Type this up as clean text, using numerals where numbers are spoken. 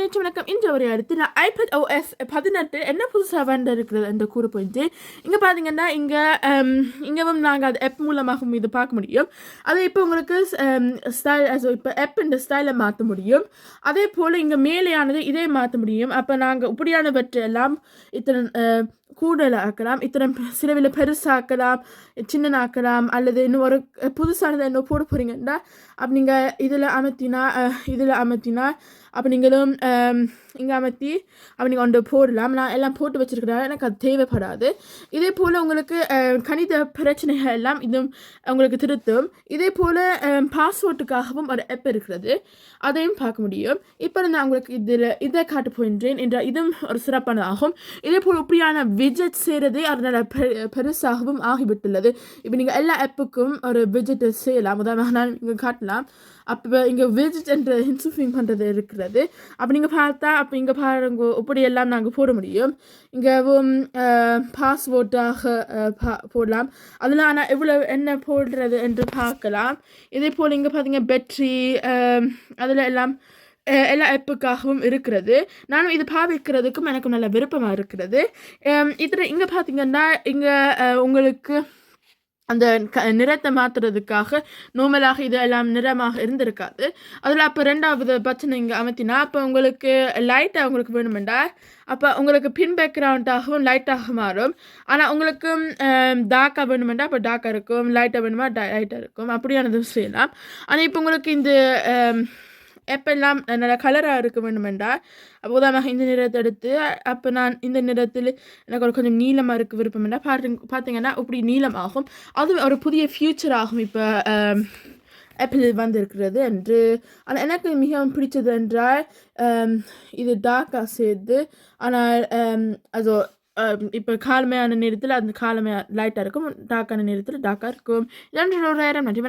முன்னேற்றம் வணக்கம். இன்று ஒரு அடுத்து நான் iPad OS 18 என்ன புதுசாக வந்திருக்கிறது என்று கூற போயிட்டு இங்கே பார்த்தீங்கன்னா இங்கேவும் நாங்கள் அது ஆப் மூலமாகவும் இது பார்க்க முடியும். அதை இப்போ உங்களுக்கு ஸ்டைல் இப்போ ஆப் இந்த ஸ்டைலை மாற்ற முடியும். அதே போல் இங்கே மேலேயானது இதே மாற்ற முடியும். அப்போ நாங்கள் இப்படியானவற்றை எல்லாம் இத்தனை கூடுதலாக்கலாம், இத்தனை சிலவில் பெருசாக்கலாம், சின்னனாக்கலாம், அல்லது இன்னும் ஒரு புதுசானதை இன்னும் போட போகிறீங்கன்னா அப்போ நீங்கள் இதில் அமர்த்தினா அப்போ நீங்களும் இங்கே அமர்த்தி அப்போ நீங்கள் ஒன்று போடலாம். நான் எல்லாம் போட்டு வச்சுருக்கிறேன், எனக்கு அது தேவைப்படாது. இதே போல் உங்களுக்கு கணித பிரச்சனைகள் எல்லாம் இதுவும் உங்களுக்கு திருத்தும். இதே போல் பாஸ்வேர்டுக்காகவும் ஒரு ஆப் இருக்கிறது, அதையும் பார்க்க முடியும். இப்போ நான் உங்களுக்கு இதை காட்ட போகின்றேன் என்ற இதுவும் ஒரு சிறப்பானதாகும். இதே போல் இப்படியான விஜெட் செய்கிறது அதனால் பெருசாகவும் ஆகிவிட்டுள்ளது. இப்போ நீங்கள் எல்லா ஆப்புக்கும் ஒரு விஜெட்டை செய்யலாம். உதாரணமாக நான் இங்கே காட்டலாம். அப்போ இங்கே விஜெட் என்ற இன்சூஃபிங் பண்ணுறது இருக்கிறது. அப்போ நீங்கள் பார்த்தா அப்போ இங்கே பாருங்க இப்படியெல்லாம் நாங்கள் போட முடியும். இங்கேவும் பாஸ்வேர்டாக போடலாம். அதில் ஆனால் எவ்வளோ என்ன போடுறது என்று பார்க்கலாம். இதே போல் இங்கே பார்த்தீங்க பேட்ரி அதில் எல்லாம் எல்லா ஆப்புக்காகவும் இருக்கிறது. நானும் இது பாவிக்கிறதுக்கும் எனக்கு நல்ல விருப்பமாக இருக்கிறது. இதில் இங்கே பார்த்தீங்கன்னா இங்கே உங்களுக்கு அந்த நிறத்தை மாற்றுறதுக்காக நார்மலாக இது எல்லாம் நிறமாக இருந்திருக்காது. அதில் அப்போ ரெண்டாவது பட்டன் இங்கே அமர்த்தினா அப்போ உங்களுக்கு லைட்டாக உங்களுக்கு வேணுமெண்டா அப்போ உங்களுக்கு பின் பேக்ரவுண்டாகவும் லைட்டாக மாறும். ஆனால் உங்களுக்கு டார்க்காக வேணுமெண்டா அப்போ டார்க்காக இருக்கும், லைட்டாக வேணுமா லைட்டாக இருக்கும், அப்படியானதும் செய்யலாம். ஆனால் இப்போ உங்களுக்கு இந்த எப்பெல்லாம் நல்ல கலராக இருக்க வேண்டுமென்றால் அப்போ உதாரணமாக இந்த நிறத்தை எடுத்து அப்போ நான் இந்த நிறத்தில் எனக்கு ஒரு கொஞ்சம் நீளமாக இருக்க விருப்பம் என்றால் பார்த்தீங்கன்னா இப்படி நீளமாகும். அதுவும் ஒரு புதிய ஃபியூச்சர் ஆகும் இப்போ ஆப்பிள் வந்திருக்கிறது என்று. ஆனால் எனக்கு மிகவும் பிடிச்சது என்றால் இது டார்க்காக சேர்த்து, ஆனால் அது இப்போ காலமையான நேரத்தில் அந்த காலமையாக லைட்டாக இருக்கும், டார்க்கான நேரத்தில் டார்க்காக இருக்கும். 2 நன்றி.